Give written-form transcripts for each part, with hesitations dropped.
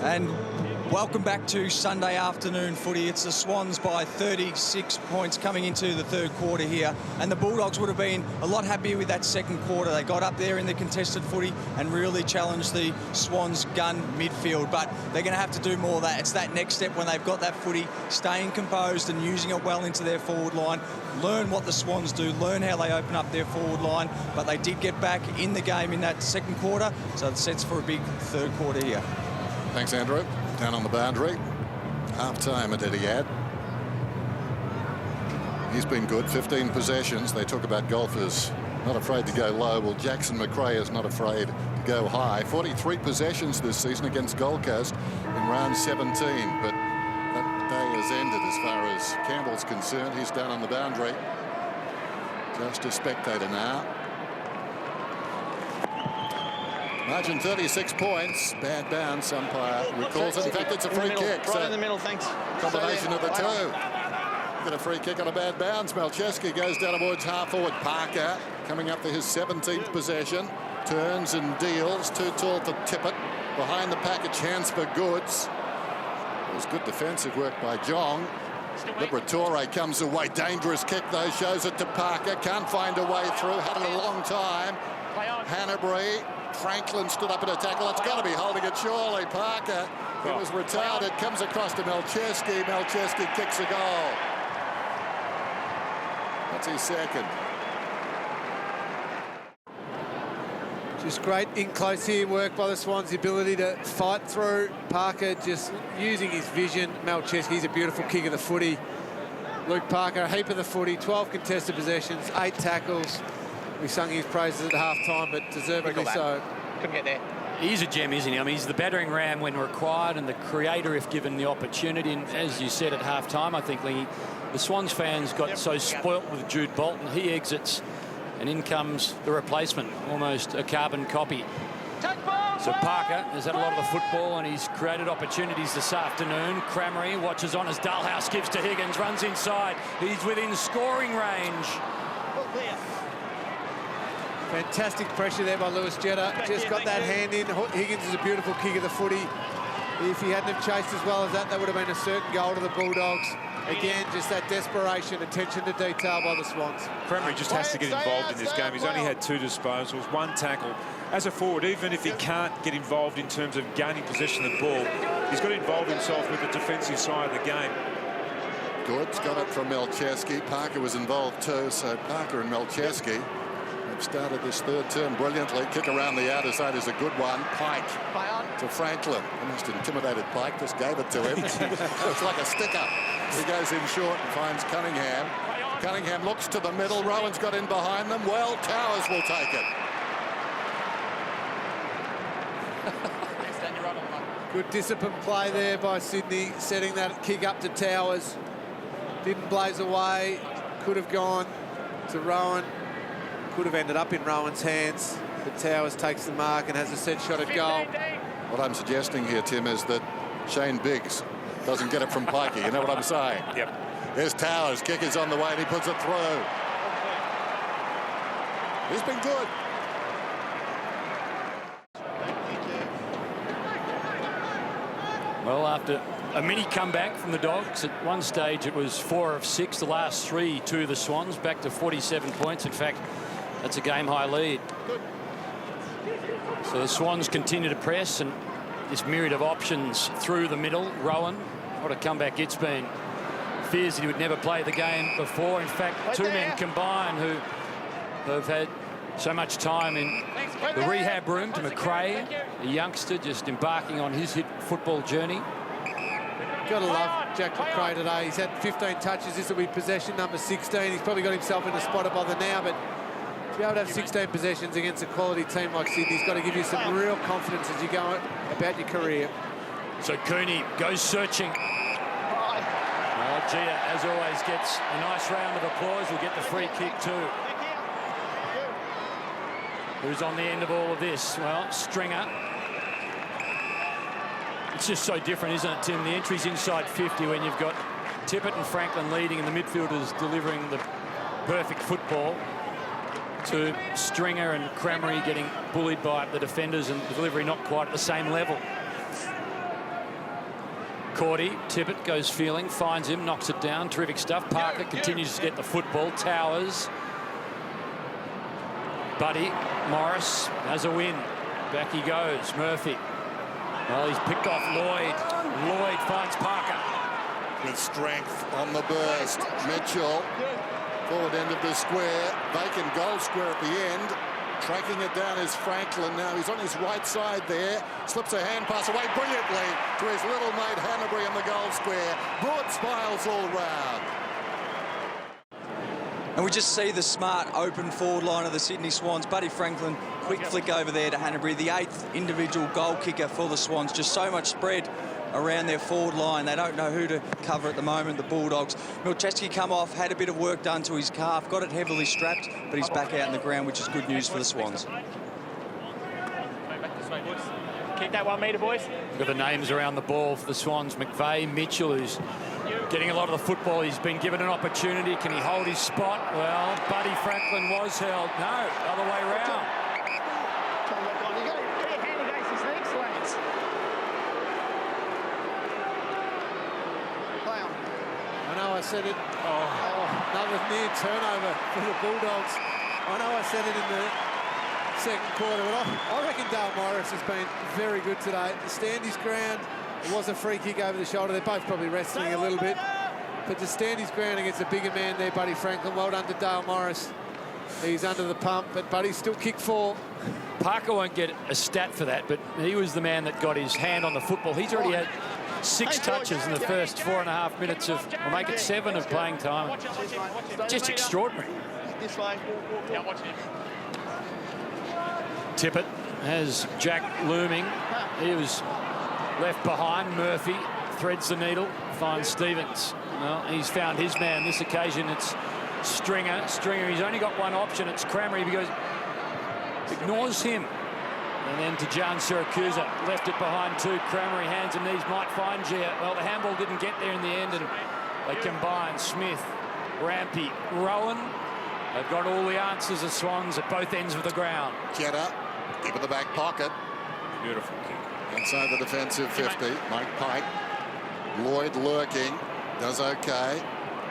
And welcome back to Sunday afternoon footy. It's the Swans by 36 points coming into the third quarter here. And the Bulldogs would have been a lot happier with that second quarter. They got up there in the contested footy and really challenged the Swans' gun midfield. But they're going to have to do more of that. It's that next step when they've got that footy, staying composed and using it well into their forward line. Learn what the Swans do, learn how they open up their forward line. But they did get back in the game in that second quarter. So it sets for a big third quarter here. Thanks, Andrew. Down on the boundary. Half-time at Etihad. He's been good. 15 possessions. They talk about golfers not afraid to go low. Well, Jackson McRae is not afraid to go high. 43 possessions this season against Gold Coast in round 17. But that day has ended as far as Campbell's concerned. He's down on the boundary. Just a spectator now. Margin 36 points. Bad bounce. Umpire recalls it. In fact, it's a free kick. Right in the middle, thanks. Combination of the two. Got a free kick on a bad bounce. Malcheski goes down towards half forward. Parker coming up for his 17th possession. Turns and deals. Too tall for Tippett. Behind the pack, a chance for Goods. It was good defensive work by Jong. Liberatore comes away. Dangerous kick, though. Shows it to Parker. Can't find a way through. Had it a long time. Hanbury. Franklin stood up in a tackle. It's got to be holding it, surely. Parker, it was retarded, comes across to Malcheski. Malcheski kicks a goal. That's his second. Just great in close here work by the Swans, the ability to fight through. Parker just using his vision. Malcheski's a beautiful kick of the footy. Luke Parker, a heap of the footy, 12 contested possessions, 8 tackles. We sung his praises at half-time, but deservedly so. Couldn't get there. He's a gem, isn't he? I mean, he's the battering ram when required and the creator if given the opportunity. And as you said at half-time, I think the Swans fans got so spoilt with Jude Bolton. He exits, and in comes the replacement, almost a carbon copy. So Parker has had a lot of the football and he's created opportunities this afternoon. Crammery watches on as Dalhouse gives to Higgins, runs inside. He's within scoring range. Fantastic pressure there by Lewis Jetta. Just got that hand in. Higgins is a beautiful kick of the footy. If he hadn't have chased as well as that, that would have been a certain goal to the Bulldogs. Again, just that desperation, attention to detail by the Swans. Crammery just has to get involved in this game. He's only had 2 disposals, 1 tackle. As a forward, even if he can't get involved in terms of gaining possession of the ball, he's got to involve himself with the defensive side of the game. Goods got it from Malcheski. Parker was involved too, so Parker and Malcheski have started this third term brilliantly. Kick around the outer side is a good one. Pike to Franklin. Almost intimidated Pike, just gave it to him. Looks like a stick-up. He goes in short and finds Cunningham. Cunningham looks to the middle. Rowan's got in behind them. Well, Towers will take it. Good disciplined play there by Sydney, setting that kick up to Towers. Didn't blaze away. Could have gone to Rowan. Could have ended up in Rowan's hands. But Towers takes the mark and has a set shot at goal. What I'm suggesting here, Tim, is that Shane Biggs doesn't get it from Pikey. You know what I'm saying? Yep. There's Towers. Kick is on the way and he puts it through. He's been good. Well, after a mini comeback from the Dogs, at one stage it was 4 of 6, the last 3 to the Swans, back to 47 points. In fact, that's a game-high lead. So the Swans continue to press, and this myriad of options through the middle. Rowan, what a comeback it's been. Fears that he would never play the game before. In fact, 2 men combined who have had so much time in the rehab room. To McRae, a youngster just embarking on his football journey. Gotta love Jack McRae today. He's had 15 touches. This will be possession number 16. He's probably got himself in a spotter by the now, but to be able to have 16 possessions against a quality team like Sydney's got to give you some real confidence as you go about your career. So Cooney goes searching. Gia, as always, gets a nice round of applause. Will get the free kick too. Who's on the end of all of this? Well, Stringer. It's just so different, isn't it, Tim? The entry's inside 50 when you've got Tippett and Franklin leading and the midfielders delivering the perfect football, to Stringer and Crammery getting bullied by the defenders and the delivery not quite at the same level. Cordy, Tippett goes feeling, finds him, knocks it down. Terrific stuff. Parker continues to get the football. Towers. Buddy Morris has a win. Back he goes. Murphy. Well, he's picked off Lloyd. Lloyd finds Parker. With strength on the burst. Mitchell, forward end of the square. Vacant goal square at the end. Tracking it down is Franklin now. He's on his right side there. Slips a hand pass away brilliantly to his little mate Hanbury in the goal square. Broad smiles all round. And we just see the smart open forward line of the Sydney Swans. Buddy Franklin, quick flick over there to Hanbury. The 8th individual goal kicker for the Swans. Just so much spread around their forward line. They don't know who to cover at the moment, the Bulldogs. Milcheski come off, had a bit of work done to his calf, got it heavily strapped, but he's back out in the ground, which is good news for the Swans. Keep that 1 metre, boys. Look at the names around the ball for the Swans. McVeigh, Mitchell, who's getting a lot of the football. He's been given an opportunity. Can he hold his spot? Well, Buddy Franklin was held. No, other way round. I know I said it. Another near turnover for the Bulldogs. I know I said it in the second quarter, but I reckon Dale Morris has been very good today. The stand his ground. It was a free kick over the shoulder. They're both probably wrestling a little bit. But to stand his ground against a bigger man there, Buddy Franklin, well done to Dale Morris. He's under the pump, but Buddy's still kick 4. Parker won't get a stat for that, but he was the man that got his hand on the football. He's already had 6 touches in the first 4.5 minutes of, or make it 7 of playing time. Just extraordinary. Tippett has Jack looming. He was left behind. Murphy threads the needle, finds Stevens. Well, he's found his man. This occasion it's Stringer. Stringer, he's only got one option. It's Crameri because ignores him. And then to John Siracusa, left it behind 2. Crameri, hands and knees, might find Gia. Well, the handball didn't get there in the end, and they combine. Smith, Rampy, Rowan. They've got all the answers, the Swans, at both ends of the ground. Jetta, deep in the back pocket. Beautiful kick. Inside the defensive 50. Mike Pike. Lloyd lurking. Does okay.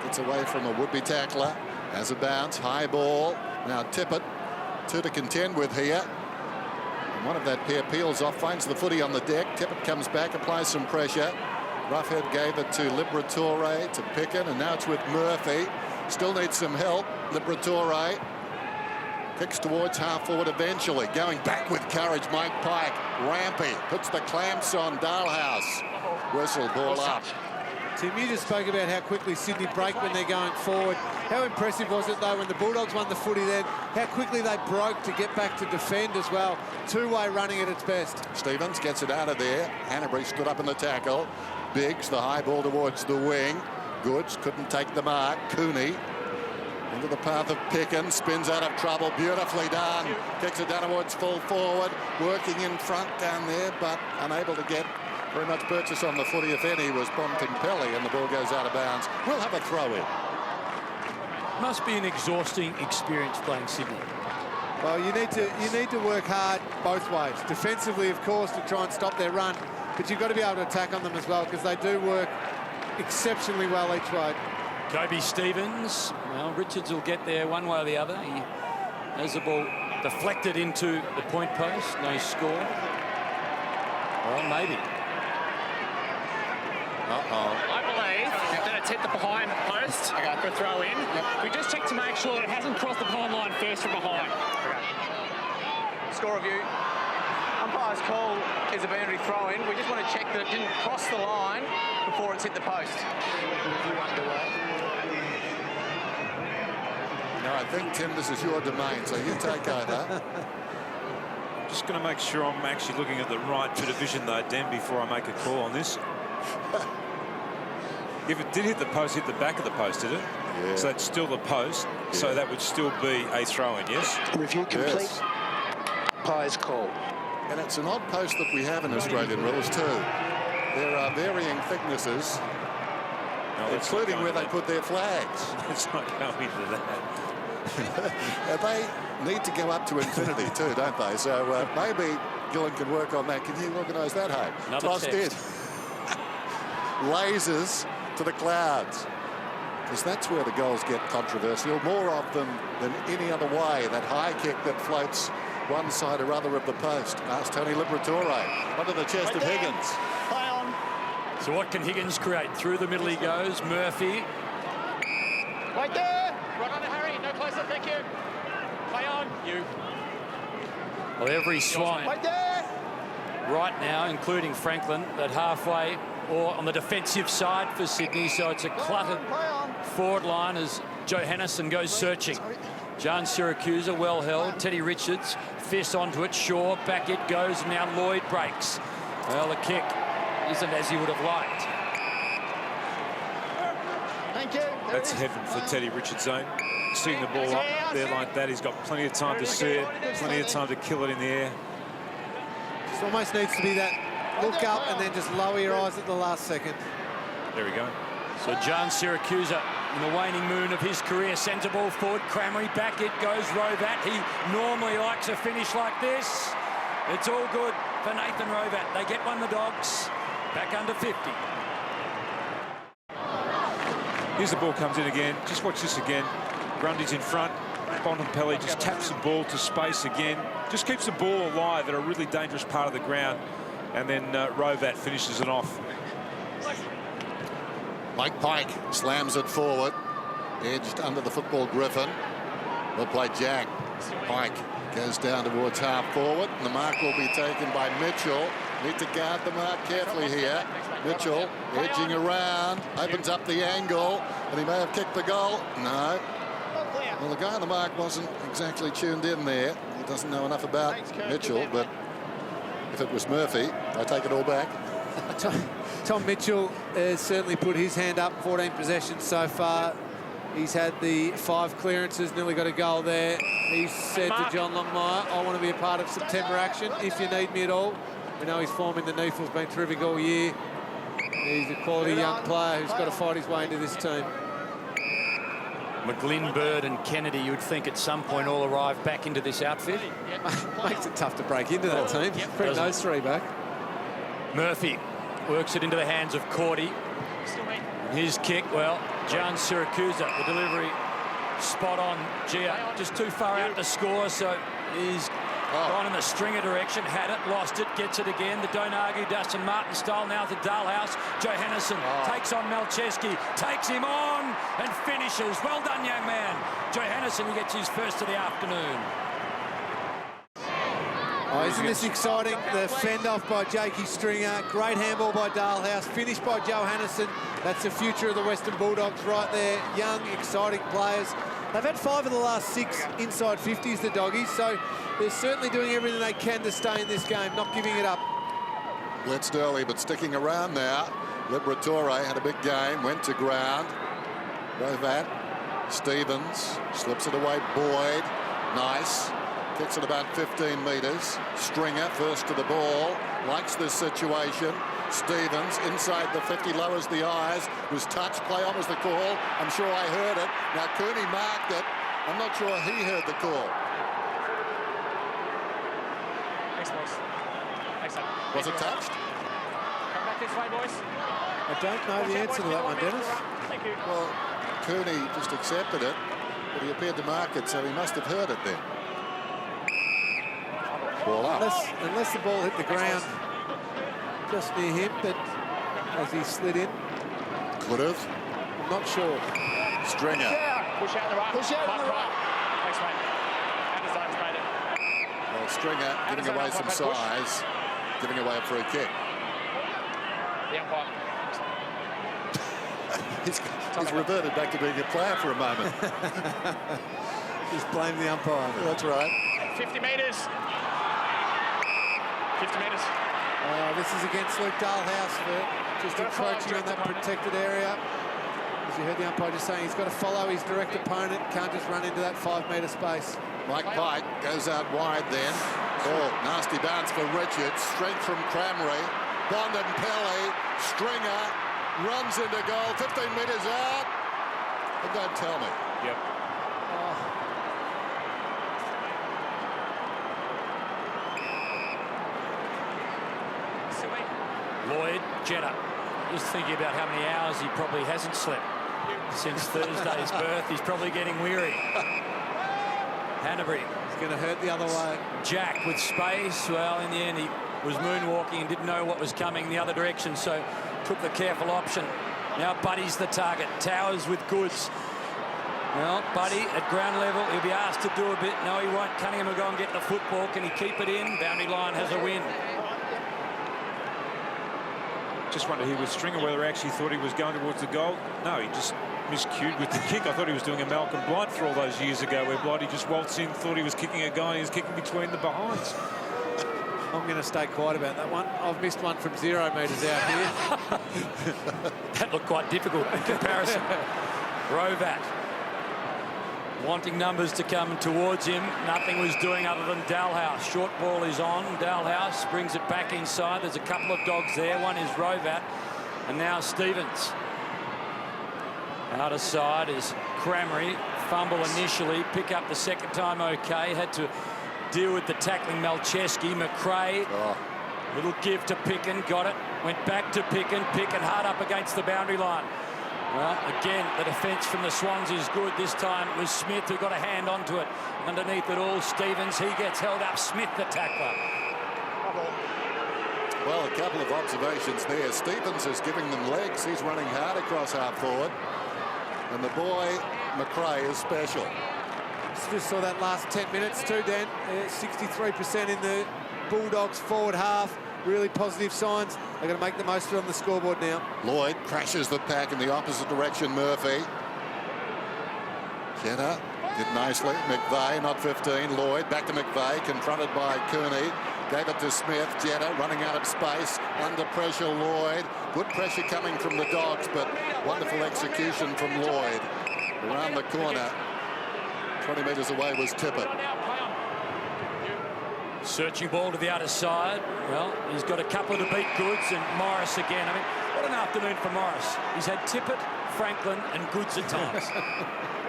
Gets away from a would-be tackler. Has a bounce. High ball. Now Tippett. 2 to contend with here. And one of that pair peels off. Finds the footy on the deck. Tippett comes back. Applies some pressure. Roughhead gave it to Liberatore, to Picken. And now it's with Murphy. Still needs some help. Liberatore. Kicks towards half forward eventually. Going back with courage, Mike Pike. Rampy puts the clamps on Dalhouse. Whistle, ball up. Tim, you just spoke about how quickly Sydney break when they're going forward. How impressive was it, though, when the Bulldogs won the footy then, how quickly they broke to get back to defend as well. Two-way running at its best. Stevens gets it out of there. Hanbury stood up in the tackle. Biggs, the high ball towards the wing. Goods couldn't take the mark. Cooney into the path of Pickens, spins out of trouble, beautifully done. Kicks it down towards full forward, working in front down there, but unable to get very much purchase on the footy, if any, was Bontempelli, and the ball goes out of bounds. We'll have a throw-in. Must be an exhausting experience playing Sydney. Well, you need to work hard both ways. Defensively, of course, to try and stop their run, but you've got to be able to attack on them as well, because they do work exceptionally well each way. Kobe Stevens. Well, Richards will get there one way or the other. He has the ball deflected into the point post. No score. Well, maybe. I believe that it's hit the behind post for a throw in. We just check to make sure that it hasn't crossed the pond line first from behind. Score review. Umpire's call is a boundary throw in. We just want to check that it didn't cross the line before it's hit the post. No, I think, Tim, this is your domain, so you take over. I'm just going to make sure I'm actually looking at the right bit of vision, though, Dan, before I make a call on this. If it did hit the post, hit the back of the post, did it? Yeah. So that's still the post. Yeah. So that would still be a throw-in, yes? Review complete. Yes. Umpire's call. And it's an odd post that we have in Australian rules, too. There are varying thicknesses, including where they put their flags. It's not going to that. They need to go up to infinity too, don't they? So maybe Gillen can work on that. Can you organise that, hey? Another Toss did. lasers to the clouds. Because that's where the goals get controversial, more of them than any other way. That high kick that floats one side or other of the post. Ask Tony Liberatore. Under the chest of Higgins. Play on. So what can Higgins create? Through the middle he goes. Murphy. Right there. Right on to Harry. No closer, thank you. Play on. You. Well, every Swan Right there. right now, including Franklin, at halfway or on the defensive side for Sydney. So it's a cluttered Play on. forward line as Johannesen goes searching. John Siracusa well held. Teddy Richards fist onto it. Shaw back it goes. And now Lloyd breaks. Well, the kick isn't as he would have liked. Thank you. That's heaven for Teddy Richards' zone. Seeing the ball up there like that, he's got plenty of time to see it, plenty of time to kill it in the air. Just almost needs to be that look up and then just lower your eyes at the last second. There we go. So John Siracusa in the waning moon of his career. Centre ball forward. Cramry back it goes. Rovat. He normally likes a finish like this. It's all good for Nathan Rovat. They get one, the Dogs. Back under 50. Here's the ball comes in again. Just watch this again. Grundy's in front. Bontempelli just taps the ball to space again. Just keeps the ball alive at a really dangerous part of the ground. And then Rovat finishes it off. Mike Pike slams it forward. Edged under the football Griffin. We'll play Jack. Pike goes down towards half forward. And the mark will be taken by Mitchell. Need to guard the mark carefully here. Mitchell edging around. Opens up the angle. And he may have kicked the goal. No. Well, the guy on the mark wasn't exactly tuned in there. He doesn't know enough about Mitchell, but if it was Murphy, I take it all back. Tom Mitchell has certainly put his hand up. 14 possessions so far. He's had the 5 clearances, nearly got a goal there. He said to John Longmire, I want to be a part of September action if you need me at all. We know his form in the NEAFL has been terrific all year. He's a quality young player who's got to fight his way into this team. McGlynn, Bird and Kennedy, you'd think at some point all arrive back into this outfit. Makes it tough to break into that team. Bring those 3 back. Murphy works it into the hands of Cordy. His kick, well, John Siracusa, the delivery spot on. Gia just too far out to score, so he's gone in the stringer direction, had it, lost it, gets it again. The don't argue Dustin Martin style now to Dalhouse. Johannesen takes on Malcheski, takes him on and finishes. Well done, young man. Johannesen, he gets his first of the afternoon. Oh, isn't this exciting? The fend off by Jakey Stringer. Great handball by Dalhouse. Finished by Johannesen. That's the future of the Western Bulldogs right there. Young, exciting players. They've had 5 of the last 6 inside 50s, the Doggies, so they're certainly doing everything they can to stay in this game, not giving it up. Blitzed early, but sticking around now. Liberatore had a big game, went to ground. Rovat, Stevens, slips it away, Boyd, nice. Kicks it about 15 metres. Stringer first to the ball, likes this situation. Stevens inside the 50, lowers the eyes, was touched, play on was the call. I'm sure I heard it. Now Cooney marked it. I'm not sure he heard the call. Thanks, boys. Thanks, son. Was it touched? Come back this way, boys. I don't know the answer to that one, Dennis. Thank you. Well, Cooney just accepted it, but he appeared to mark it, so he must have heard it then. Ball up. Unless the ball hit the ground just near him, but as he slid in, Could have. I'm not sure. Stringer. Push out the right. Push out on the right. Thanks, mate. How does that made it? Well, Stringer giving away some size, giving away a free kick. The umpire. He's reverted back to being a player for a moment. Just blame the umpire. That's right. 50 metres. 50 metres. This is against Luke Dalhouse for just encroaching on that protected area. As you heard the umpire just saying, he's got to follow his direct opponent, can't just run into that 5-metre space. Mike Pike goes out wide then. Oh, nasty bounce for Richards. Strength from Cramry. Bontempelli. Stringer runs into goal. 15 metres out. And don't tell me. Yep. Lloyd, Jetta Just thinking about how many hours he probably hasn't slept since Thursday's birth. He's probably getting weary. Hanbury. It's going to hurt the other way. Jack with space. Well, in the end, he was moonwalking and didn't know what was coming the other direction, so took the careful option. Now Buddy's the target. Towers with goods. Well, Buddy at ground level, he'll be asked to do a bit. No, he won't. Cunningham will go and get the football. Can he keep it in? Boundary line has a win. Just wondered here with Stringer whether he actually thought he was going towards the goal. No, he just miscued with the kick. I thought he was doing a Malcolm Blight for all those years ago, where Blighty just waltzed in, thought he was kicking a guy, and he was kicking between the behinds. I'm going to stay quiet about that one. I've missed one from 0 metres out here. That looked quite difficult in comparison. Rovat wanting numbers to come towards him. Nothing was doing other than Dalhouse. Short ball is on. Dalhouse brings it back inside. There's a couple of dogs there. One is Rovat, and now Stevens. Out of side is Cramry. Fumble initially. Pick up the second time okay. Had to deal with the tackling Malcheski. McRae. Little give to Picken. Got it. Went back to Picken. Picken hard up against the boundary line. Well, again, the defence from the Swans is good. This time it was Smith who got a hand onto it. Underneath it all, Stevens. He gets held up. Smith, the tackler. Well, a couple of observations there. Stevens is giving them legs. He's running hard across half forward. And the boy, McRae, is special. Just saw that last 10 minutes too, Dan. 63% in the Bulldogs forward half. Really positive signs. They're going to make the most of it on the scoreboard now. Lloyd crashes the pack in the opposite direction. Murphy. Jenner did nicely. McVeigh, not 15. Lloyd back to McVeigh, confronted by Cooney. Gave it to Smith. Jenner running out of space. Under pressure, Lloyd. Good pressure coming from the Dogs, but wonderful execution from Lloyd. Around the corner. 20 metres away was Tippett. Searching ball to the other side. Well, he's got a couple to beat Goods, and Morris again. I mean, what an afternoon for Morris. He's had Tippett, Franklin and Goods at times.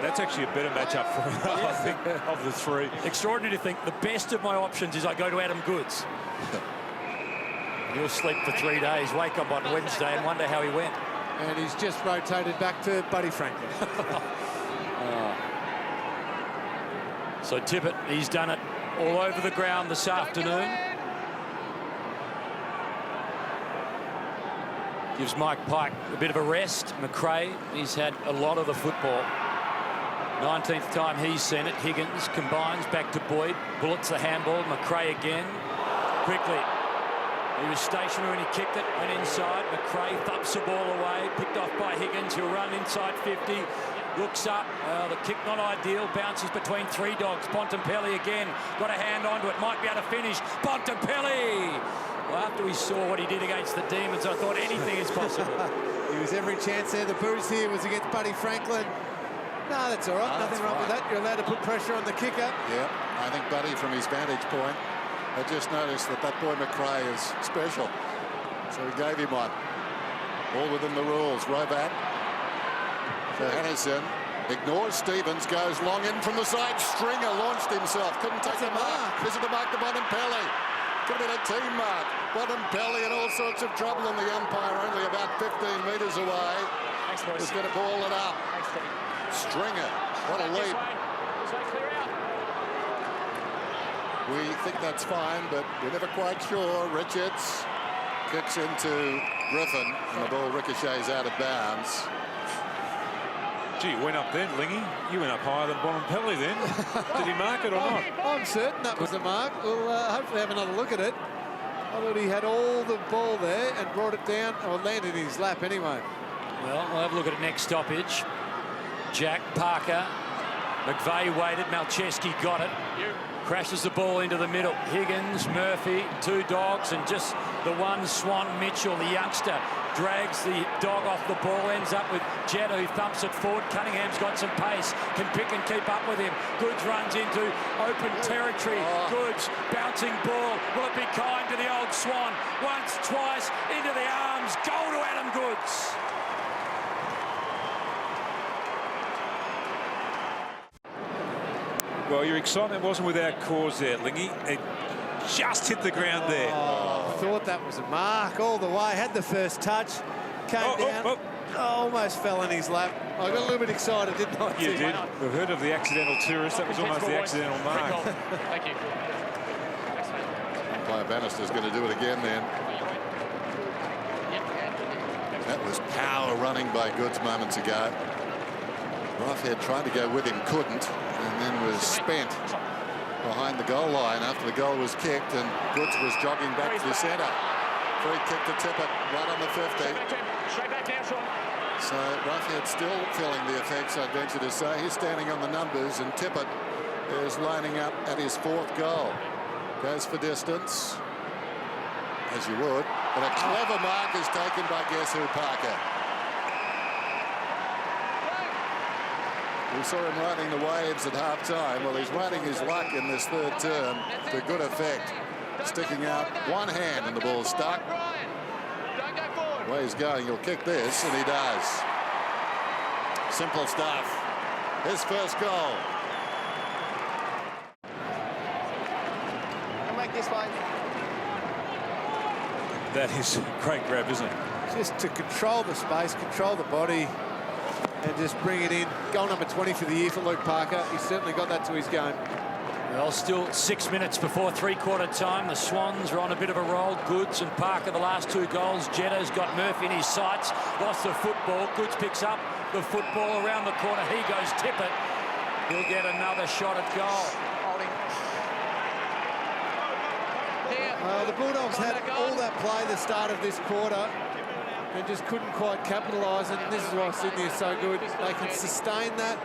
That's actually a better matchup for him, I think, of the three. Extraordinary to think the best of my options is I go to Adam Goods. He'll sleep for 3 days, wake up on Wednesday and wonder how he went. And he's just rotated back to Buddy Franklin. So Tippett, he's done it all over the ground this afternoon. Gives Mike Pike a bit of a rest. McRae, he's had a lot of the football. 19th time he's seen it. Higgins combines back to Boyd. Bullets the handball. McRae again. Quickly. He was stationary when he kicked it. Went inside. McRae thumps the ball away. Picked off by Higgins, who'll run inside 50. Looks up. The kick not ideal. Bounces between three Dogs. Bontempelli again. Got a hand onto it. Might be able to finish. Bontempelli! Well, after we saw what he did against the Demons, I thought anything is possible. He was every chance there. The boost here was against Buddy Franklin. No, that's all right. Nothing wrong with that. You're allowed to put pressure on the kicker. Yeah, I think Buddy, from his vantage point, I just noticed that that boy McRae is special. So he gave him one. All within the rules. Rovat. Johannesson ignores Stevens, goes long in from the side. Stringer launched himself. Couldn't take the mark. Is it the mark to Bontempelli? Could have been a team mark. Bontempelli in all sorts of trouble, and the umpire only about 15 metres away. Was going to ball it up. Stringer, what a leap. We think that's fine, but we're never quite sure. Richards kicks into Griffin, and the ball ricochets out of bounds. Gee, you went up then, Lingy. You went up higher than Bontempelli then. Did he mark it or not? I'm certain that was a mark. We'll hopefully have another look at it. I thought he had all the ball there and brought it down, or landed in his lap anyway. Well, we'll have a look at it next stoppage. Jack, Parker, McVeigh waited, Malcheski got it. Crashes the ball into the middle. Higgins, Murphy, two Dogs, and just the one Swan, Mitchell, the youngster, drags the dog off the ball, ends up with Jetta, who thumps it forward. Cunningham's got some pace, can pick and keep up with him. Goods runs into open territory. Goods, bouncing ball. Will it be kind to the old Swan? Once, twice, into the arms. Goal to Adam Goods. Well, your excitement wasn't without cause there, Lingy. It just hit the ground there. I thought that was a mark all the way. Had the first touch. came down. Almost fell in his lap. I got a little bit excited, didn't I? You did. We've heard of the accidental tourist. That was almost the accidental mark. Thank you. Player Bannister's going to do it again then. That was power running by Goods moments ago. Roughhead tried to go with him, couldn't, and then was spent behind the goal line after the goal was kicked, and Goods was jogging back to the centre. Free kick to Tippett, right on the 50. Straight back now, Sean. So Roughhead still feeling the effects, I'd venture to say. He's standing on the numbers, and Tippett is lining up at his 4th goal. Goes for distance, as you would, but a clever mark is taken by guess who, Parker. We saw him riding the waves at half-time. Well, he's riding his luck in this 3rd term to good effect. Sticking out one hand and the ball's stuck. The way he's going, he'll kick this, and he does. Simple stuff. His first goal. Come back this way. That is a great grab, isn't it? Just to control the space, control the body, and just bring it in. Goal number 20 for the year for Luke Parker. He's certainly got that to his game. Well, still 6 minutes before three-quarter time. The Swans are on a bit of a roll. Goods and Parker, the last 2 goals. Jetto's got Murphy in his sights. Lost the football. Goods picks up the football around the corner. He goes Tippett. He'll get another shot at goal. The Bulldogs had all that play at the start of this quarter and just couldn't quite capitalise, and this is why Sydney is so good. They can sustain that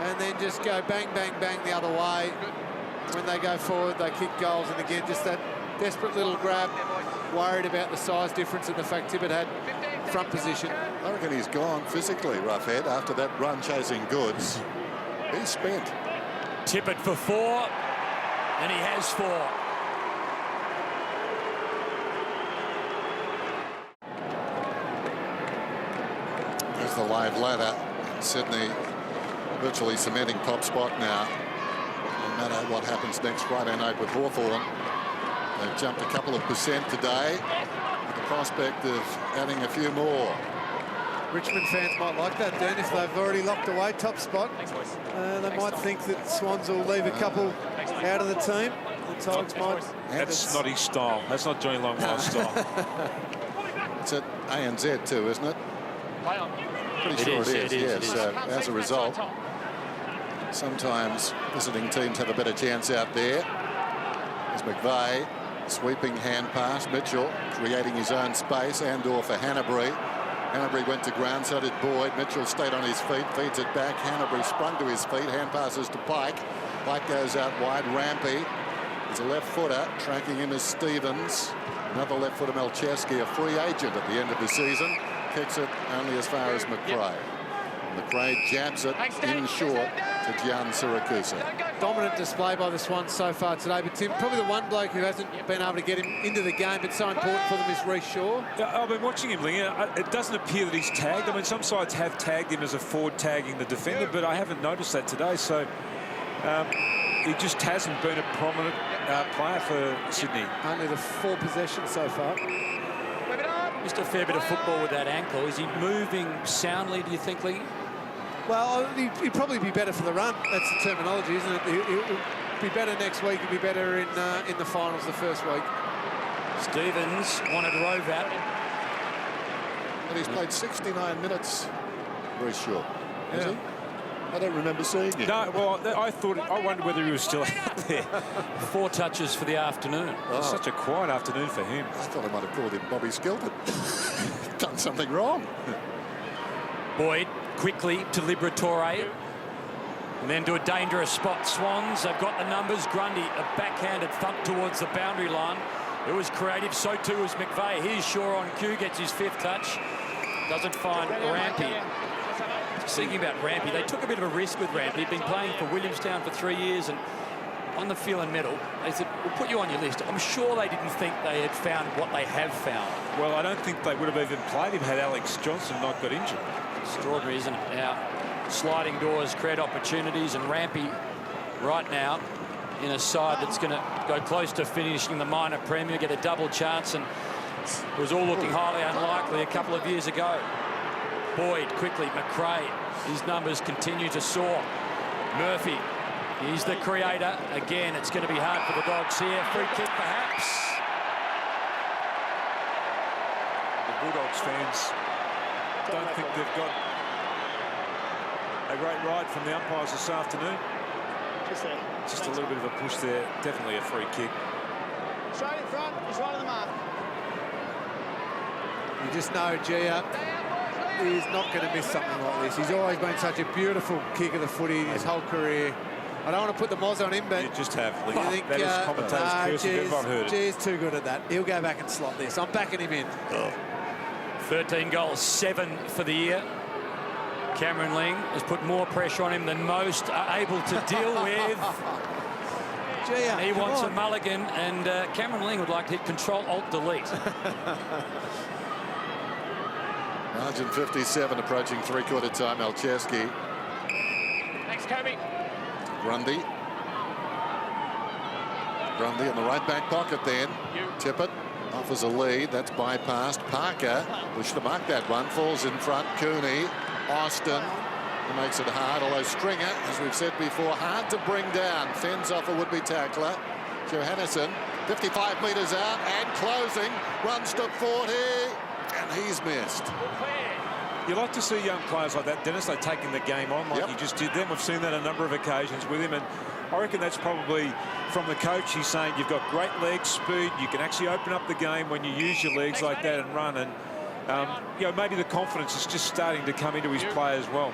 and then just go bang, bang, bang the other way. When they go forward, they kick goals, and again, just that desperate little grab, worried about the size difference and the fact Tippett had front position. I reckon he's gone physically, Roughhead, after that run chasing Goods. He's spent. Tippett for 4, and he has 4. There's the live ladder. Sydney virtually cementing top spot now. No matter what happens next Friday night with Hawthorn. They've jumped a couple of percent today with the prospect of adding a few more. Richmond fans might like that, Dan, if they've already locked away top spot. They might think that Swans will leave a couple out of the team. The Tigers might. That's not his style. That's not Johnny Longmire's style. It's at ANZ too, isn't it? Pretty sure it is, yes. As a result, sometimes visiting teams have a better chance out there. As McVeigh, sweeping hand pass. Mitchell creating his own space. Andor for Hanbury. Hanbury went to ground, so did Boyd. Mitchell stayed on his feet, feeds it back. Hanbury sprung to his feet. Hand passes to Pike. Pike goes out wide. Rampy. It's a left footer. Tracking him is Stevens. Another left footer, Melcheski, a free agent at the end of the season. Kicks it only as far as McRae. McRae jabs it in short to Gian Siracusa. Dominant display by the Swans so far today, but Tim, probably the one bloke who hasn't been able to get him into the game, but so important for them, is Reece Shaw. Yeah, I've been watching him, Linger. It doesn't appear that he's tagged. I mean, some sides have tagged him as a forward tagging the defender, but I haven't noticed that today. So he just hasn't been a prominent player for Sydney. Only the 4 possessions so far. Just a fair bit of football with that ankle. Is he moving soundly, do you think, Lee? Well, he'd probably be better for the run. That's the terminology, isn't it? He'll be better next week. He'll be better in the finals the first week. Stevens wanted Rovat. And he's played 69 minutes, Reece Shaw. Has he? I don't remember seeing him. No, well, I wondered whether he was still out there. 4 touches for the afternoon. Oh. Such a quiet afternoon for him. I thought I might have called him Bobby Skilton. Done something wrong. Boyd quickly to Liberatore. And then to a dangerous spot. Swans, they've got the numbers. Grundy, a backhanded thump towards the boundary line. It was creative, so too was McVeigh. Here's Shaw on cue, gets his 5th touch. Doesn't find Rampy. Thinking about Rampy, they took a bit of a risk with Rampy. He'd been playing for Williamstown for 3 years, and on the field and medal, they said, we'll put you on your list. I'm sure they didn't think they had found what they have found. Well, I don't think they would have even played him had Alex Johnson not got injured. Extraordinary, isn't it? Now, sliding doors create opportunities, and Rampy right now in a side that's going to go close to finishing the minor premier, get a double chance, and It was all looking highly unlikely a couple of years ago. Boyd quickly, McRae, his numbers continue to soar. Murphy, he's the creator. Again, it's going to be hard for the Dogs here. Free kick perhaps. The Bulldogs fans don't think they've got a great ride from the umpires this afternoon. Just a little bit of a push there. Definitely a free kick. Straight in front, he's right on the mark. You just know Gia is not going to miss something like this. He's always been such a beautiful kick of the footy his whole career. I don't want to put the moz on him, but You just have. Lee. I think That is commentator's curse if ever I've heard it. Gia's too good at that. He'll go back and slot this. I'm backing him in. 13 goals, 7 for the year. Cameron Ling has put more pressure on him than most are able to deal with. Gia, He wants on. a mulligan, and Cameron Ling would like to hit Control-Alt-Delete. Margin 57 approaching three-quarter time. Malcheski. Thanks, Kobe. Grundy. Grundy in the right back pocket then. Tippett offers a lead. That's bypassed. Parker, who should have marked that one, falls in front. Cooney. Austin, who makes it hard, although Stringer, as we've said before, hard to bring down. Fends off a would-be tackler. Johannesson, 55 metres out and closing, runs to 40, and he's missed. You like to see young players like that, Dennis. They're taking the game on like you just did then. We've seen that a number of occasions with him, and I reckon that's probably from the coach. He's saying you've got great leg speed. You can actually open up the game when you use your legs like that and run. And you know, maybe the confidence is just starting to come into his play as well.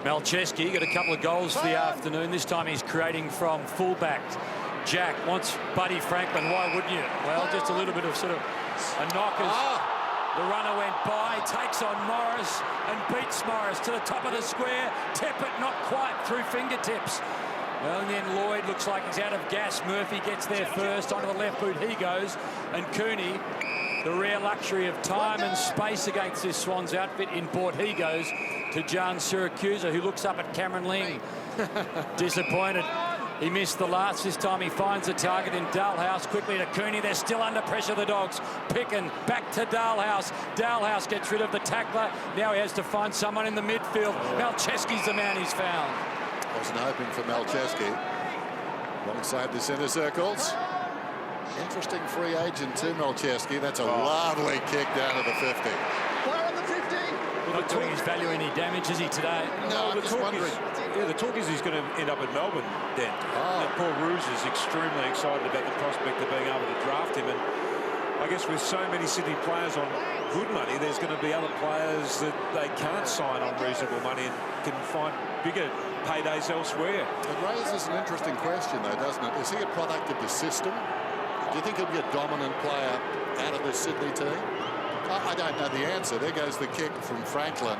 Malcheski got a couple of goals for the afternoon. This time he's creating from fullback. Jack wants Buddy Franklin. Why wouldn't you? Well, just a little bit of sort of a knockers. The runner went by, takes on Morris and beats Morris to the top of the square. Tippett not quite through fingertips. Well, and then Lloyd looks like he's out of gas. Murphy gets there first. Onto the left boot he goes. And Cooney, the rare luxury of time and space against this Swans outfit in port. He goes to John Syracusa, who looks up at Cameron Ling. Disappointed. He missed the last. This time he finds a target in Dalhouse. Quickly to Cooney. They're still under pressure, the Dogs. Pickin back to Dalhouse. Dalhouse gets rid of the tackler. Now he has to find someone in the midfield. Malcheski's the man he's found. Wasn't hoping for Malcheski. Alongside the centre circles. Interesting free agent too, Malcheski. That's a lovely kick down to the 50. Player on the 50. Not doing his value any damage, is he, today? No, I'm just wondering. The talk is he's going to end up at Melbourne then. And Paul Roos is extremely excited about the prospect of being able to draft him. And I guess with so many Sydney players on good money, there's going to be other players that they can't sign on reasonable money and can find bigger paydays elsewhere. It raises an interesting question, though, doesn't it? Is he a product of the system? Do you think he'll be a dominant player out of this Sydney team? I don't know the answer. There goes the kick from Franklin.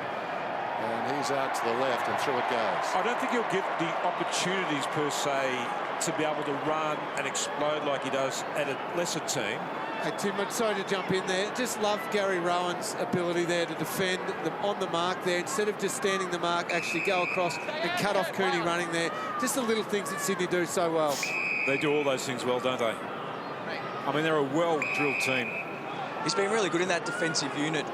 And he's out to the left and through it goes. I don't think he'll get the opportunities per se to be able to run and explode like he does at a lesser team. Hey, Tim, I'm sorry to jump in there. Just love Gary Rowan's ability there to defend them on the mark there. Instead of just standing the mark, actually go across and cut off Cooney running there. Just the little things that Sydney do so well. They do all those things well, don't they? I mean, they're a well-drilled team. He's been really good in that defensive unit,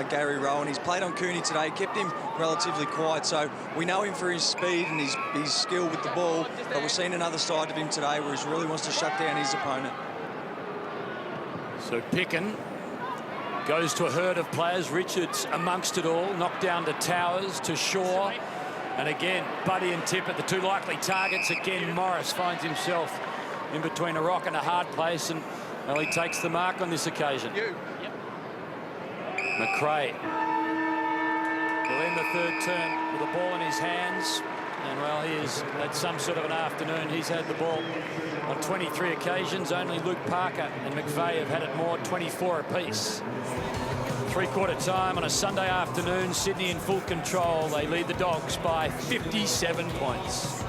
Gary Rowan. He's played on Cooney today, kept him relatively quiet, so we know him for his speed and his skill with the ball, but we've seen another side of him today where he really wants to shut down his opponent. So Pickin goes to a herd of players. Richards amongst it all, knocked down to Towers, to Shaw, and again Buddy and Tippett, the two likely targets. Again Morris finds himself in between a rock and a hard place, and well, he takes the mark on this occasion. McRae will end the third term with the ball in his hands, and well, he is at some sort of an afternoon. He's had the ball on 23 occasions. Only Luke Parker and McVeigh have had it more, 24 apiece. Three-quarter time on a Sunday afternoon. Sydney in full control. They lead the Dogs by 57 points.